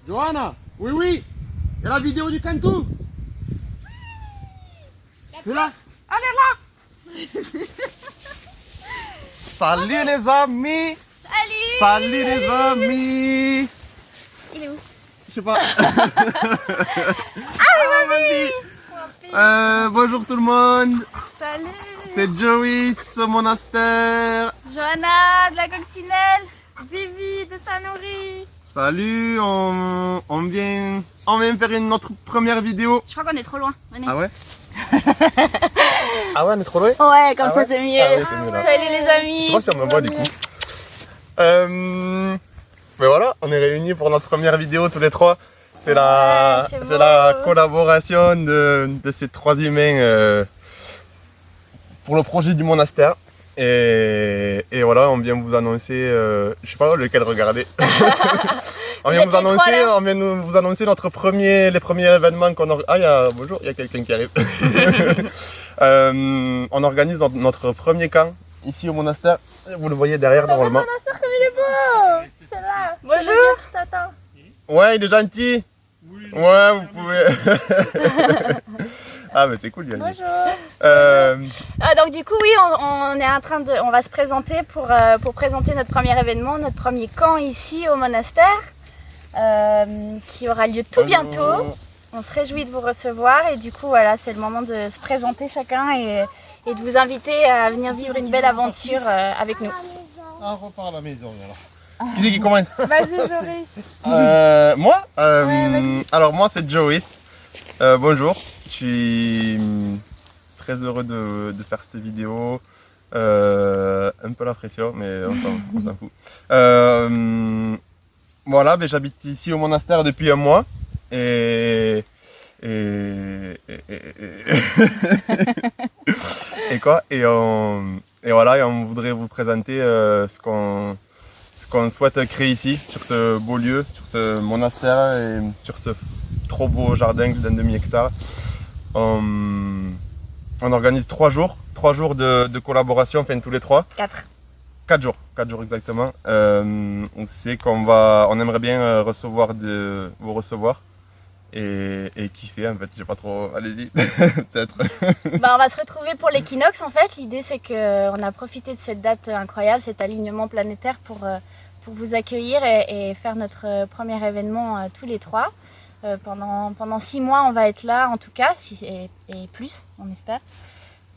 Johanna, oui, oui. Il y a la vidéo du Cantou. C'est là. Allez là. Salut les amis. Salut. Salut les amis. Il est où? Je sais pas. Bonjour tout le monde. Salut. C'est Joyce au monastère. Johanna de la Coccinelle. Vivi de Saint-Nourri. Salut, on vient faire notre première vidéo. Je crois qu'on est trop loin. Venez. Ah ouais? Ah ouais, on est trop loin? Ouais, comme Ah ça ouais, c'est mieux. ah ouais, c'est mieux, là. Salut les amis. Je sais pas si on me voit du coup. Mais voilà, on est réunis pour notre première vidéo tous les trois. C'est la collaboration de ces trois humains pour le projet du monastère. Et voilà, on vient vous annoncer, je sais pas lequel regarder. On vient vous annoncer les premiers événements qu'on organise. Bonjour, il y a quelqu'un qui arrive. On organise notre premier camp ici au monastère. Vous le voyez derrière normalement. Le monastère comme il est beau. C'est là. Bonjour. C'est le gars qui t'attend. Ouais, il est gentil. Oui. Ouais, vous pouvez. Ah mais c'est cool, Yannick. Bonjour. Donc du coup oui, on est en train on va se présenter pour présenter notre premier événement, notre premier camp ici au monastère, qui aura lieu tout bientôt. On se réjouit de vous recevoir et du coup voilà, c'est le moment de se présenter chacun et de vous inviter à venir vivre une belle aventure avec nous. On repart à la maison alors. Qui c'est qui commence? Vas-y Joris. Moi vas-y. Alors moi c'est Joyce. Bonjour, je suis très heureux de faire cette vidéo. Un peu la pression, mais on s'en fout. Voilà, ben, j'habite ici au monastère depuis un mois. Et quoi et voilà, et on voudrait vous présenter ce qu'on souhaite créer ici, sur ce beau lieu, sur ce monastère et sur ce trop beau jardin d'un demi-hectare. On organise 3 jours de collaboration, enfin tous les trois. 4 jours exactement. On sait on aimerait bien vous recevoir et kiffer en fait, j'ai pas trop, allez-y, peut-être. On va se retrouver pour l'équinoxe en fait. L'idée c'est qu'on a profité de cette date incroyable, cet alignement planétaire pour vous accueillir et faire notre premier événement tous les trois. Pendant 6 mois on va être là en tout cas, et plus on espère.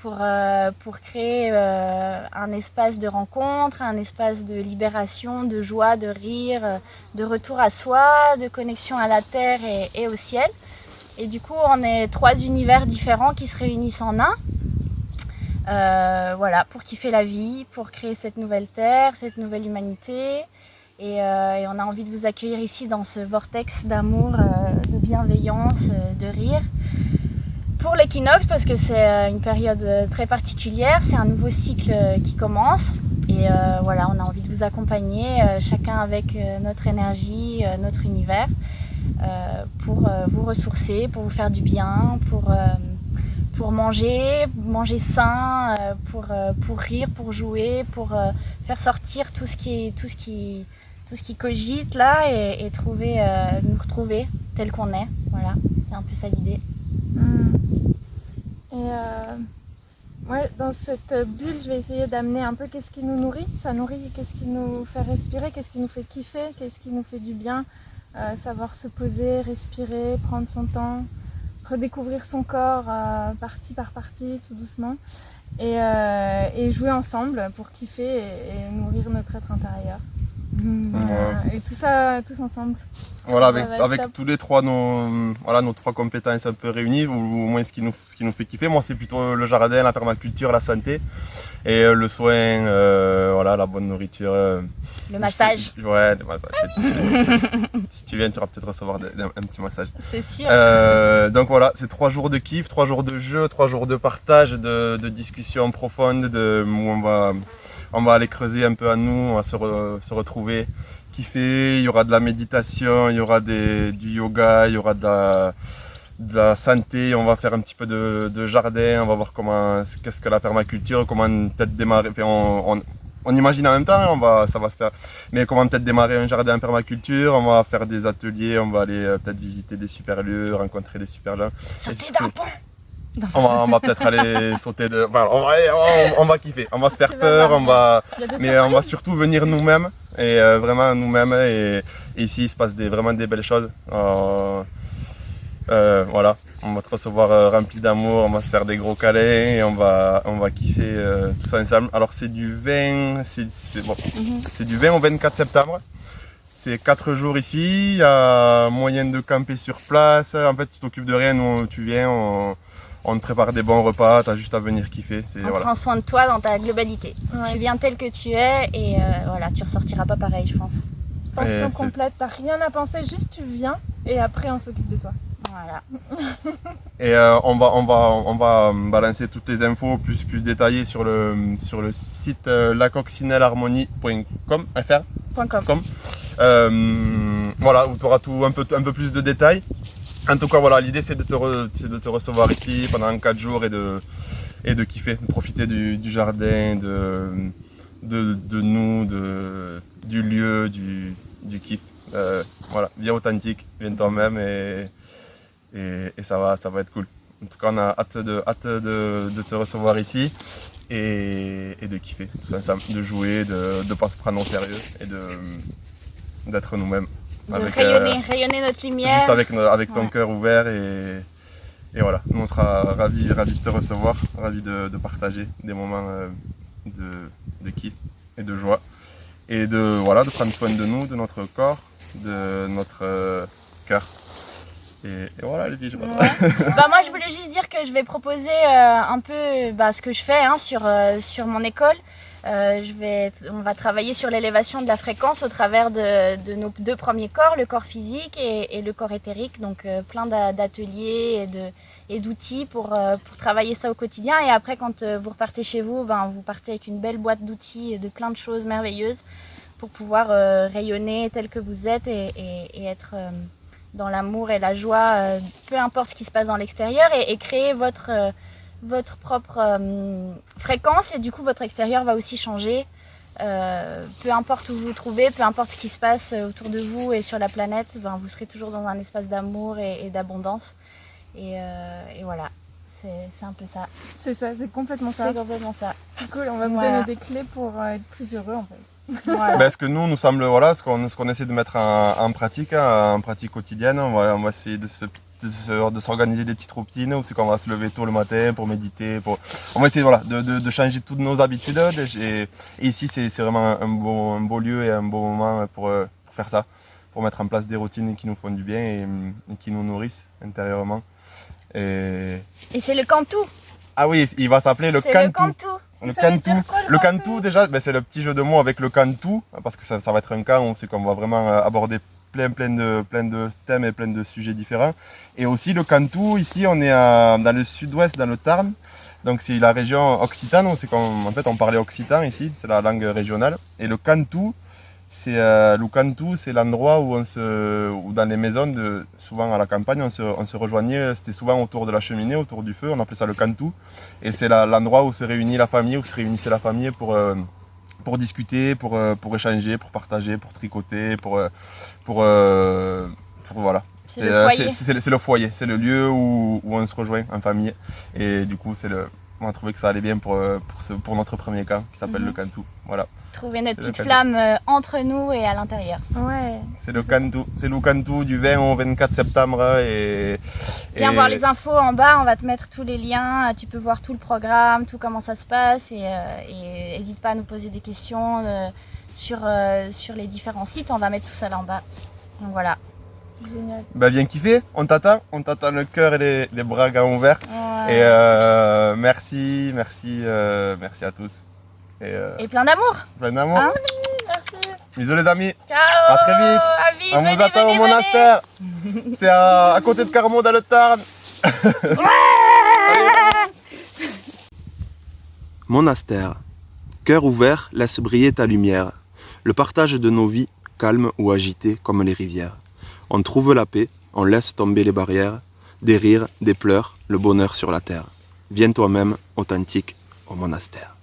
Pour créer un espace de rencontre, un espace de libération, de joie, de rire, de retour à soi, de connexion à la terre et au ciel. Et du coup, on est 3 univers différents qui se réunissent en un. Voilà, pour kiffer la vie, pour créer cette nouvelle terre, cette nouvelle humanité. Et on a envie de vous accueillir ici dans ce vortex d'amour, de bienveillance, de rire. Pour l'équinoxe, parce que c'est une période très particulière, c'est un nouveau cycle qui commence et voilà, on a envie de vous accompagner, chacun avec notre énergie, notre univers, pour vous ressourcer, pour vous faire du bien, pour manger nous pour rire, pour jouer, pour faire sortir tout ce qui cogite là et nous retrouver tel qu'on est. Voilà, c'est un peu ça l'idée. Et ouais, dans cette bulle, je vais essayer d'amener un peu qu'est-ce qui nous nourrit. Ça nourrit, qu'est-ce qui nous fait respirer, qu'est-ce qui nous fait kiffer, qu'est-ce qui nous fait du bien. Savoir se poser, respirer, prendre son temps, redécouvrir son corps partie par partie, tout doucement. Et jouer ensemble pour kiffer et nourrir notre être intérieur. Et tout ça, tous ensemble. Voilà, avec tous les trois nos 3 compétences un peu réunies, ou au moins ce qui nous fait kiffer. Moi c'est plutôt le jardin, la permaculture, la santé et le soin, voilà, la bonne nourriture. Le massage. Ouais, le massage. Si tu viens, tu vas peut-être recevoir un petit massage. C'est sûr. Donc voilà, c'est 3 jours de kiff, 3 jours de jeu, 3 jours de partage, de discussion profonde, où on va aller creuser un peu à nous, on va se retrouver, kiffer. Il y aura de la méditation, il y aura du yoga, il y aura de la santé, on va faire un petit peu de jardin, on va voir qu'est-ce que la permaculture, comment peut-être démarrer. Enfin, on imagine en même temps, ça va se faire. Mais comment peut-être démarrer un jardin en permaculture, on va faire des ateliers, on va aller peut-être visiter des super lieux, rencontrer des super gens. Sauter d'un pont. On va peut-être aller sauter de. Enfin, on va kiffer, on va se faire Tu vas peur, voir. mais on va surtout venir nous-mêmes et vraiment nous-mêmes. Et ici, il se passe vraiment des belles choses. Voilà, on va te recevoir rempli d'amour, on va se faire des gros câlins et on va kiffer tous ensemble. Alors c'est du 20, c'est du 20 au 24 septembre. C'est 4 jours ici, il y a moyen de camper sur place. En fait, tu t'occupes de rien, nous, tu viens, on te prépare des bons repas, tu as juste à venir kiffer. On prend soin de toi dans ta globalité. Ouais. Tu viens tel que tu es et voilà, tu ressortiras pas pareil, je pense. Pension complète, t'as rien à penser, juste tu viens et après on s'occupe de toi. Voilà. Et on va balancer toutes les infos plus détaillées sur le site lacoccinelleharmonie.com. Voilà, où tu auras tout un peu plus de détails. En tout cas, voilà, l'idée c'est de te recevoir ici pendant 4 jours et de kiffer, de profiter du jardin, de nous, du lieu, du kiff. Voilà, viens authentique, viens toi-même et ça va être cool. En tout cas, on a hâte de te recevoir ici et de kiffer, tout ensemble, de jouer, de ne pas se prendre au sérieux et d'être nous-mêmes. Rayonner notre lumière. Juste avec ton cœur ouvert et voilà. Nous on sera ravis de te recevoir, ravis de partager des moments de kiff et de joie. Et de prendre soin de nous, de notre corps, de notre cœur. Et voilà les filles, je Moi je voulais juste dire que je vais proposer un peu ce que je fais sur mon école. On va travailler sur l'élévation de la fréquence au travers de nos 2 premiers corps, le corps physique et le corps éthérique. Donc plein d'ateliers et d'outils pour travailler ça au quotidien. Et après quand vous repartez chez vous, vous partez avec une belle boîte d'outils de plein de choses merveilleuses pour pouvoir rayonner tel que vous êtes et être dans l'amour et la joie, peu importe ce qui se passe dans l'extérieur et créer votre propre fréquence et du coup votre extérieur va aussi changer. Peu importe où vous vous trouvez, peu importe ce qui se passe autour de vous et sur la planète, vous serez toujours dans un espace d'amour et d'abondance. Et voilà, c'est un peu ça. C'est ça, c'est complètement ça. C'est complètement ça. C'est cool, on va vous donner des clés pour être plus heureux en fait. Voilà. Ce que nous semble, ce qu'on essaie de mettre en pratique quotidienne, on va essayer de s'organiser des petites routines où c'est qu'on va se lever tôt le matin pour méditer. On va essayer de changer toutes nos habitudes. Et ici, c'est vraiment un beau lieu et un beau moment pour faire ça, pour mettre en place des routines qui nous font du bien et qui nous nourrissent intérieurement. Et c'est le Cantu. Ah oui, il va s'appeler le Cantu. Le Cantu, déjà, c'est le petit jeu de mots avec le Cantu, parce que ça va être un camp où c'est qu'on va vraiment aborder plein de thèmes et plein de sujets différents. Et aussi le Cantu, ici on est dans le sud-ouest, dans le Tarn, donc c'est la région occitane, où c'est en fait on parlait occitan ici, c'est la langue régionale. Et le Cantu, c'est l'endroit où dans les maisons, souvent à la campagne, on se rejoignait, c'était souvent autour de la cheminée, autour du feu, on appelait ça le Cantu. Et c'est l'endroit où se réunissait la famille pour discuter, pour échanger, pour partager, pour tricoter, voilà. C'est le foyer, c'est le lieu où on se rejoint en famille. Et du coup, on a trouvé que ça allait bien pour notre premier camp qui s'appelle le Cantu. Voilà. Trouver notre petite flamme entre nous et à l'intérieur. Ouais. C'est le Cantu du 20 au 24 septembre. Viens voir les infos en bas, on va te mettre tous les liens. Tu peux voir tout le programme, tout comment ça se passe. Et n'hésite pas à nous poser des questions sur les différents sites. On va mettre tout ça là en bas. Donc voilà. Génial. Viens kiffer, on t'attend le cœur et les bras grands ouverts. Ouais. Et merci à tous. Et plein d'amour. Plein d'amour. Ah oui, merci. Bisous les amis. Ciao. À très vite. On vous attend au monastère. C'est à côté de Carmaux dans le Tarn. Monastère. Cœur ouvert, laisse briller ta lumière. Le partage de nos vies, calme ou agité comme les rivières. On trouve la paix, on laisse tomber les barrières, des rires, des pleurs, le bonheur sur la terre. Viens toi-même, authentique, au monastère.